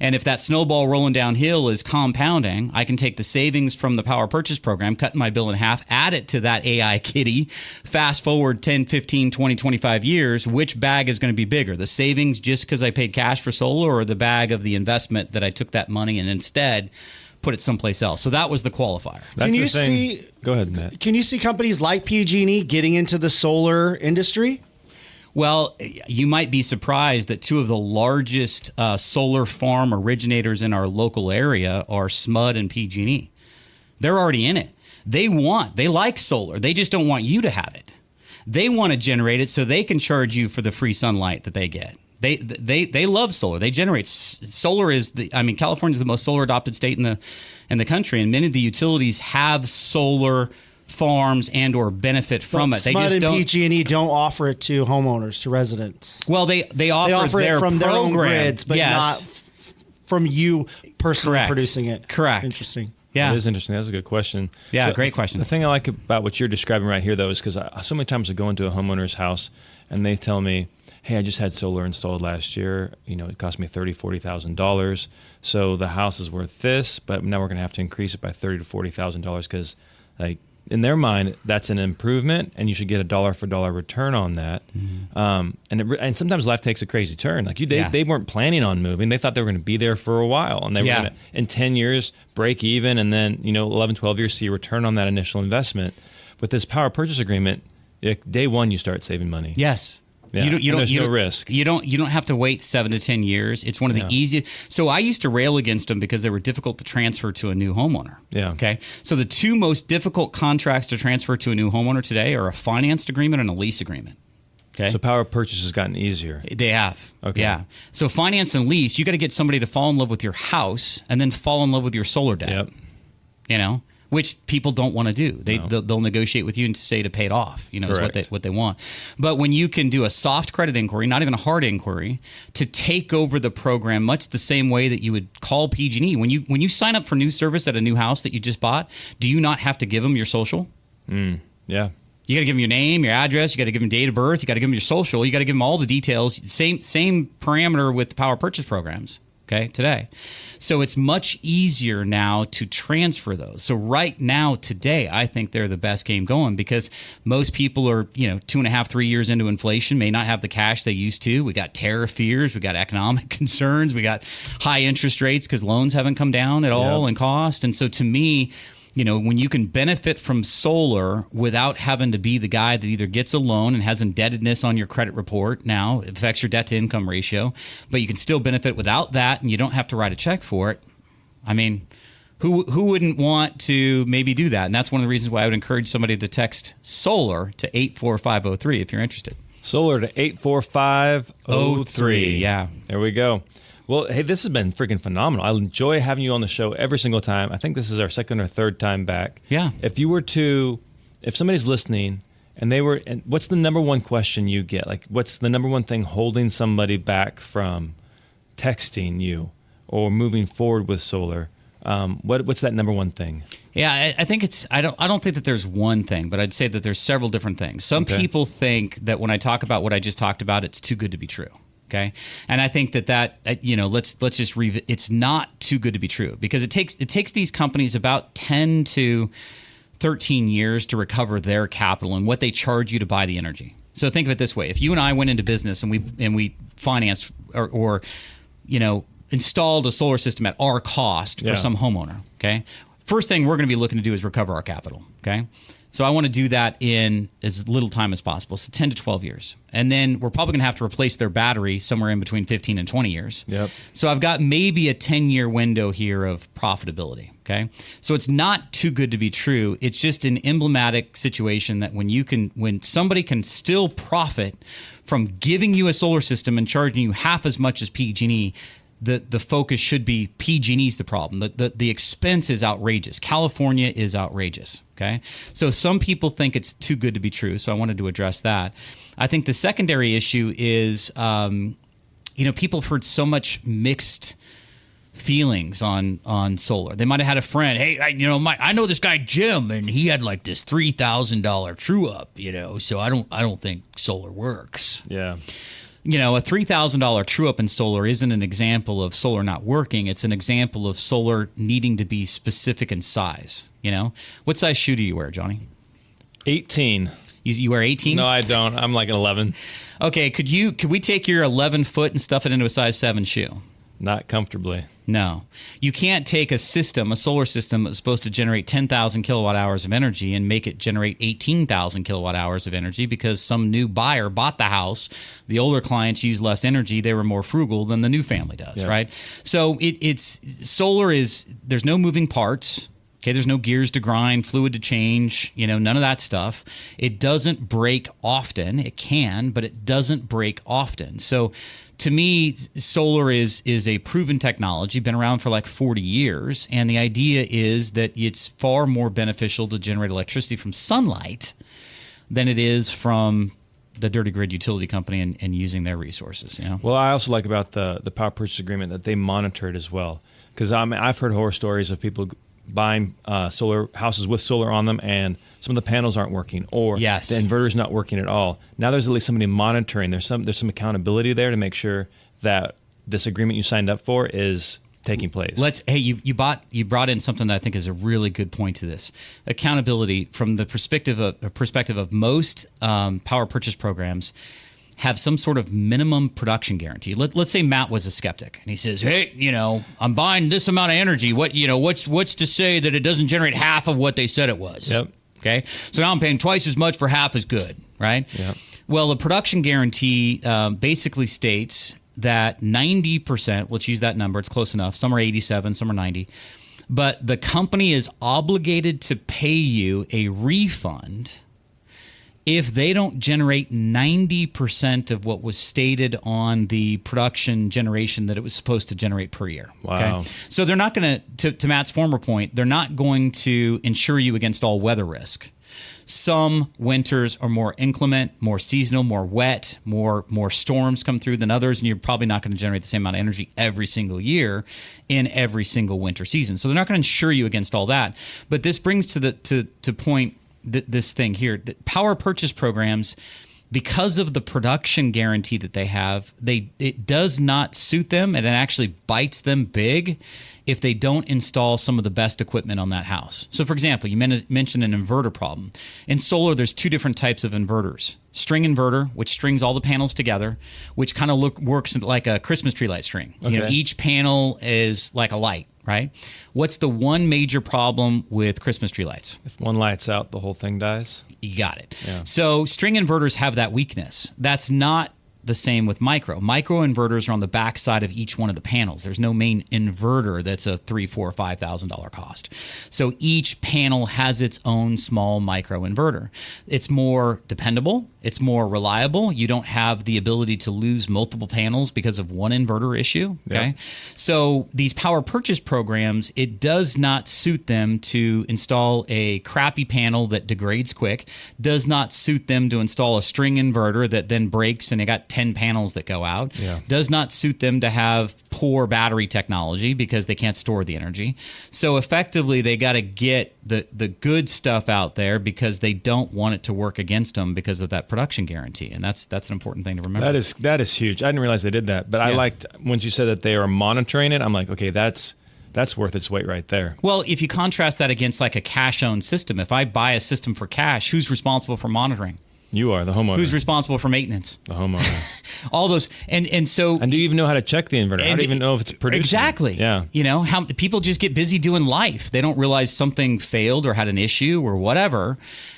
And if that snowball rolling downhill is compounding, I can take the savings from the power purchase program, cut my bill in half, add it to that AI kitty, fast forward 10, 15, 20, 25 years, which bag is going to be bigger? The savings just because I paid cash for solar, or the bag of the investment that I took that money and instead put it someplace else? So that was the qualifier. Can you see? Go ahead, Matt. Can you see companies like PG&E getting into the solar industry? Well, you might be surprised that 2 of the largest solar farm originators in our local area are SMUD and PG&E. They're already in it. They like solar. They just don't want you to have it. They want to generate it so they can charge you for the free sunlight that they get. They love solar. They generate solar. California is the most solar adopted state in the country, and many of the utilities have solar farms and or benefit from it. They just and don't. PG&E don't offer it to homeowners, to residents. Well, they offer it from their own program. grids, but not from you personally producing it. Correct. Interesting. Yeah, it is interesting. That's a good question. Yeah, great question. The thing I like about what you're describing right here, though, is because so many times I go into a homeowner's house and they tell me, hey, I just had solar installed last year. It cost me $30,000, $40,000. So the house is worth this, but now we're going to have to increase it by $30,000 to $40,000 because, in their mind, that's an improvement, and you should get a dollar for dollar return on that. Mm-hmm. And sometimes life takes a crazy turn. They weren't planning on moving; they thought they were going to be there for a while, and they were going to, in 10 years, break even, and then 11, 12 years see a return on that initial investment. With this power purchase agreement, day one you start saving money. Yes. Yeah, there's no risk. You don't have to wait 7 to 10 years. It's one of the easiest. So I used to rail against them because they were difficult to transfer to a new homeowner. Yeah. Okay. So the 2 most difficult contracts to transfer to a new homeowner today are a financed agreement and a lease agreement. Okay. So power purchase has gotten easier. They have. Okay. Yeah. So finance and lease, you got to get somebody to fall in love with your house and then fall in love with your solar debt. Yep. Which people don't want to do. They'll negotiate with you and say to pay it off. Is what they want. But when you can do a soft credit inquiry, not even a hard inquiry, to take over the program, much the same way that you would call PG&E. When you sign up for new service at a new house that you just bought, do you not have to give them your social? Yeah. You got to give them your name, your address. You got to give them date of birth. You got to give them your social. You got to give them all the details. Same parameter with the power purchase programs. Okay, today. So it's much easier now to transfer those. So right now, today, I think they're the best game going because most people are, 2.5, 3 years into inflation, may not have the cash they used to. We got tariff fears. We got economic concerns. We got high interest rates because loans haven't come down at all in cost. And so to me, when you can benefit from solar without having to be the guy that either gets a loan and has indebtedness on your credit report now, it affects your debt to income ratio, but you can still benefit without that and you don't have to write a check for it. I mean, who wouldn't want to maybe do that? And that's one of the reasons why I would encourage somebody to text solar to 84503 if you're interested. Solar to 84503. Yeah. There we go. Well, hey, this has been freaking phenomenal. I enjoy having you on the show every single time. I think this is our second or third time back. Yeah. If somebody's listening and what's the number one question you get? Like, what's the number one thing holding somebody back from texting you or moving forward with solar? What's that number one thing? Yeah, I think I don't think that there's one thing, but I'd say that there's several different things. Some people think that when I talk about what I just talked about, it's too good to be true. Okay. And I think that let's just it's not too good to be true because it takes these companies about 10 to 13 years to recover their capital and what they charge you to buy the energy. So think of it this way. If you and I went into business and we financed or installed a solar system at our cost for some homeowner, okay? First thing we're going to be looking to do is recover our capital, okay? So I want to do that in as little time as possible, so 10 to 12 years. And then we're probably going to have to replace their battery somewhere in between 15 and 20 years. Yep. So I've got maybe a 10-year window here of profitability, okay? So it's not too good to be true. It's just an emblematic situation that when somebody can still profit from giving you a solar system and charging you half as much as PG&E, the focus should be PG&E's the problem. The expense is outrageous. California is outrageous. Okay, so some people think it's too good to be true. So I wanted to address that. I think the secondary issue is, people have heard so much mixed feelings on solar. They might have had a friend. Hey, I know this guy Jim, and he had like this $3,000 true up. So I don't think solar works. Yeah. A $3,000 true up in solar isn't an example of solar not working. It's an example of solar needing to be specific in size. What size shoe do you wear, Johnny? 18. You wear 18? No, I don't. I'm like an 11. Okay, could we take your 11 foot and stuff it into a size 7 shoe? Not comfortably. No. You can't take a solar system that's supposed to generate 10,000 kilowatt hours of energy and make it generate 18,000 kilowatt hours of energy because some new buyer bought the house. The older clients use less energy. They were more frugal than the new family does, right? So solar there's no moving parts. Okay, there's no gears to grind, fluid to change, none of that stuff. It doesn't break often. It can, but it doesn't break often. So to me, solar is a proven technology, been around for like 40 years. And the idea is that it's far more beneficial to generate electricity from sunlight than it is from the dirty grid utility company and using their resources. Well, I also like about the power purchase agreement that they monitor it as well. Because I've heard horror stories of people buying solar houses with solar on them and some of the panels aren't working or the inverter's not working at all. Now there's at least somebody monitoring. There's some accountability there to make sure that this agreement you signed up for is taking place. You brought in something that I think is a really good point to this. Accountability from the perspective of most power purchase programs have some sort of minimum production guarantee. Let's say Matt was a skeptic and he says, "Hey, I'm buying this amount of energy. What's to say that it doesn't generate half of what they said it was?" Yep. Okay. So now I'm paying twice as much for half as good, right? Yep. Well, the production guarantee basically states that 90%, let's use that number, it's close enough. Some are 87, some are 90. But the company is obligated to pay you a refund if they don't generate 90% of what was stated on the production generation that it was supposed to generate per year. Wow. Okay? So they're not going to Matt's former point, they're not going to insure you against all weather risk. Some winters are more inclement, more seasonal, more wet, more storms come through than others, and you're probably not going to generate the same amount of energy every single year in every single winter season. So they're not going to insure you against all that. But this brings to point this thing here. The power purchase programs, because of the production guarantee that they have, it does not suit them, and it actually bites them big if they don't install some of the best equipment on that house. So, for example, you mentioned an inverter problem. In solar, there's two different types of inverters. String inverter, which strings all the panels together, which kind of works like a Christmas tree light string. Okay. Each panel is like a light, right? What's the one major problem with Christmas tree lights? If one light's out, the whole thing dies. You got it. Yeah. So string inverters have that weakness. That's not the same with micro. Micro inverters are on the back side of each one of the panels. There's no main inverter that's a $3,000, $4,000, $5,000 cost. So each panel has its own small micro inverter. It's more dependable. It's more reliable. You don't have the ability to lose multiple panels because of one inverter issue. Okay. Yep. So these power purchase programs, it does not suit them to install a crappy panel that degrades quick, does not suit them to install a string inverter that then breaks and they got 10 panels that go out. Yeah. Does not suit them to have poor battery technology because they can't store the energy. So effectively, they got to get the good stuff out there because they don't want it to work against them because of that production guarantee. And that's an important thing to remember. That is huge. I didn't realize they did that, but I liked when you said that they are monitoring it. I'm like, okay, that's worth its weight right there. Well, if you contrast that against like a cash-owned system, if I buy a system for cash, who's responsible for monitoring? You are the homeowner. Who's responsible for maintenance? The homeowner. All those, and so. And do you even know how to check the inverter? How do you even know if it's producing? Exactly. Yeah. How people just get busy doing life. They don't realize something failed or had an issue or whatever.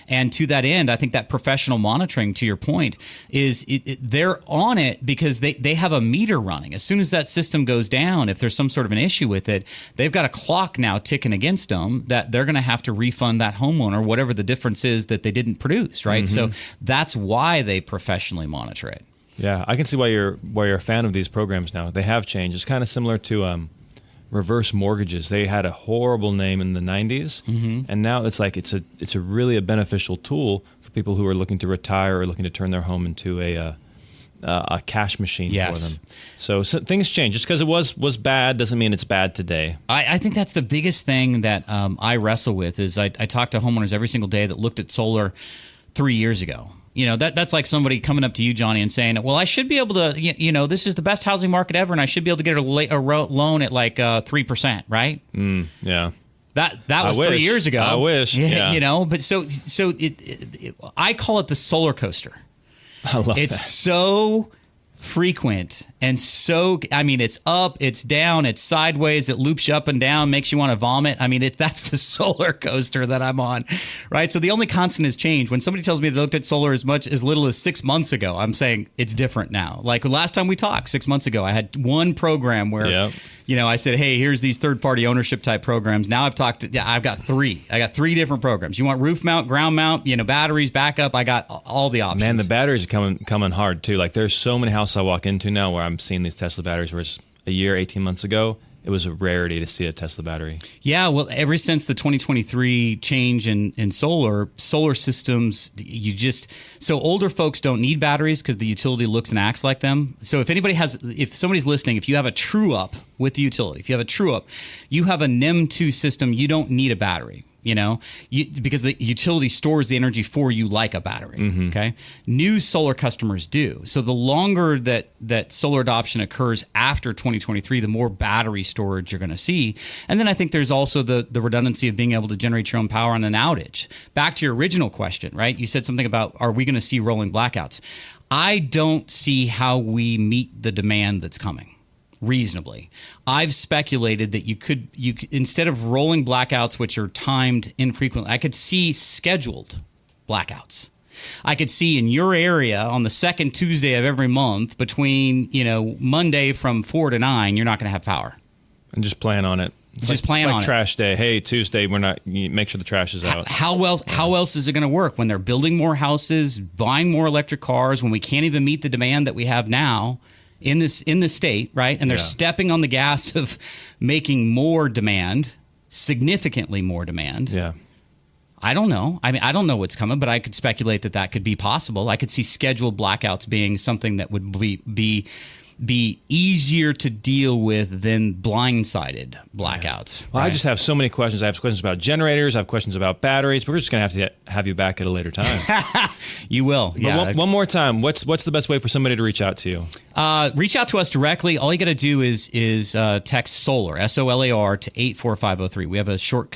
And to that end, I think that professional monitoring, to your point, is they're on it because they have a meter running. As soon as that system goes down, if there's some sort of an issue with it, they've got a clock now ticking against them that they're going to have to refund that homeowner whatever the difference is that they didn't produce, right? Mm-hmm. So that's why they professionally monitor it. Yeah, I can see why you're a fan of these programs now. They have changed. It's kind of similar to reverse mortgages. They had a horrible name in the 90s, and now it's like it's a really a beneficial tool for people who are looking to retire or looking to turn their home into a cash machine for them. So things change. Just because it was bad doesn't mean it's bad today. I think that's the biggest thing that I wrestle with is I talk to homeowners every single day that looked at solar 3 years ago. That's like somebody coming up to you, Johnny, and saying, well, I should be able to, this is the best housing market ever, and I should be able to get a loan at like 3%, right? Yeah. That was 3 years ago. I wish. Yeah. But so I call it the solar coaster. I love It's that. so frequent and so, it's up, it's down, it's sideways, it loops you up and down, makes you want to vomit. That's the solar coaster that I'm on, right? So the only constant has changed. When somebody tells me they looked at solar as little as 6 months ago, I'm saying it's different now. Like last time we talked 6 months ago, I had one program where, I said, hey, here's these third-party ownership type programs. Now I've got three. I got three different programs. You want roof mount, ground mount, batteries, backup. I got all the options. Man, the batteries are coming hard too. Like there's so many houses I walk into now where I'm seeing these Tesla batteries, whereas a year, 18 months ago, it was a rarity to see a Tesla battery. Yeah, well, ever since the 2023 change in solar systems, so older folks don't need batteries because the utility looks and acts like them. So if somebody's listening, if you have a true up with the utility, you have a NEM 2 system, you don't need a battery. Because the utility stores the energy for you like a battery. Okay, new solar customers do. So the longer that solar adoption occurs after 2023, the more battery storage you're going to see. And then I think there's also the redundancy of being able to generate your own power on an outage. Back to your original question, right? You said something about, are we going to see rolling blackouts? I don't see how we meet the demand that's coming reasonably. I've speculated that you could instead of rolling blackouts, which are timed infrequently, I could see scheduled blackouts. I could see in your area on the second Tuesday of every month between, Monday from 4 to 9, you're not going to have power. And just plan on it. Just plan on it. Trash day. Hey, Tuesday, make sure the trash is out. How else is it going to work when they're building more houses, buying more electric cars, when we can't even meet the demand that we have now in this state, right? And they're stepping on the gas of making more demand, significantly more demand. Yeah. I don't know. I don't know what's coming, but I could speculate that could be possible. I could see scheduled blackouts being something that would be be easier to deal with than blindsided blackouts. Well, right? I just have so many questions. I have questions about generators. I have questions about batteries. But we're just going to have you back at a later time. You will. But Yeah. one more time. What's the best way for somebody to reach out to you? Reach out to us directly. All you got to do is text SOLAR, SOLAR, to 84503. We have a short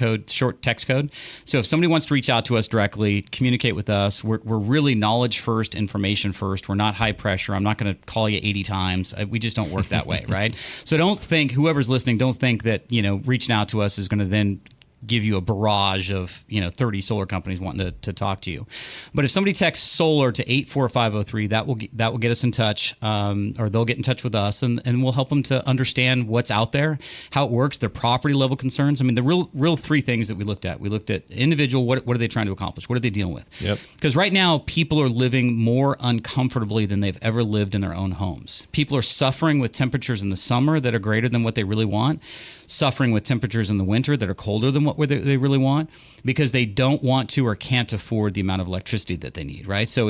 text code. So if somebody wants to reach out to us directly, communicate with us. We're really knowledge first, information first. We're not high pressure. I'm not going to call you 80 times. We just don't work that way, right? So don't think, whoever's listening, don't think that, reaching out to us is going to then give you a barrage of 30 solar companies wanting to talk to you. But if somebody texts SOLAR to 84503, that will get us in touch, or they'll get in touch with us, and we'll help them to understand what's out there, how it works, their property level concerns. I mean, the real three things that we looked at. We looked at individual, what are they trying to accomplish? What are they dealing with? Yep. Because right now, people are living more uncomfortably than they've ever lived in their own homes. People are suffering with temperatures in the summer that are greater than what they really want, suffering with temperatures in the winter that are colder than what they really want, because they don't want to or can't afford the amount of electricity that they need, right? So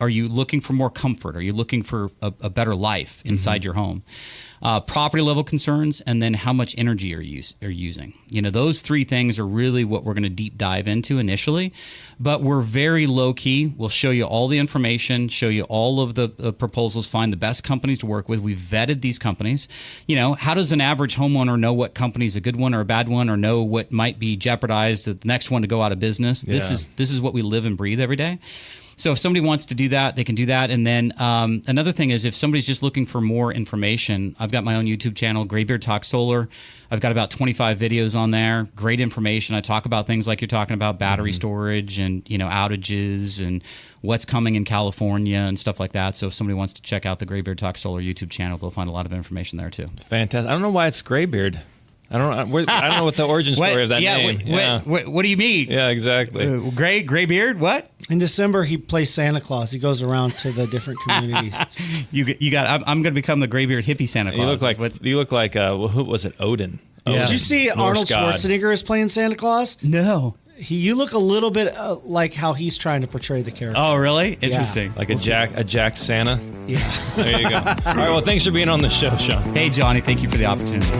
are you looking for more comfort? Are you looking for a better life inside your home? Property level concerns, and then how much energy are you using. Those three things are really what we're going to deep dive into initially, but we're very low key. We'll show you all the information, show you all of the proposals, find the best companies to work with. We've vetted these companies. How does an average homeowner know what company's a good one or a bad one, or know what might be jeopardized, the next one to go out of business? Yeah. This is what we live and breathe every day. So if somebody wants to do that, they can do that. And then another thing is, if somebody's just looking for more information, I've got my own YouTube channel, Graybeard Talk Solar. I've got about 25 videos on there. Great information. I talk about things like you're talking about, battery storage and outages and what's coming in California and stuff like that. So if somebody wants to check out the Graybeard Talk Solar YouTube channel, they'll find a lot of information there too. Fantastic. I don't know why it's Graybeard. I don't know what the origin story of that name. What do you mean? Yeah, exactly. Gray beard? What? In December, he plays Santa Claus. He goes around to the different communities. You got. I'm going to become the graybeard hippie Santa Claus. You look like who was it? Odin. Yeah. Did you see Arnold Schwarzenegger is playing Santa Claus? No. You look a little bit like how he's trying to portray the character. Oh, really? Interesting. Like a jacked Santa. Yeah. There you go. All right. Well, thanks for being on the show, Shawn. Hey, Johnny. Thank you for the opportunity.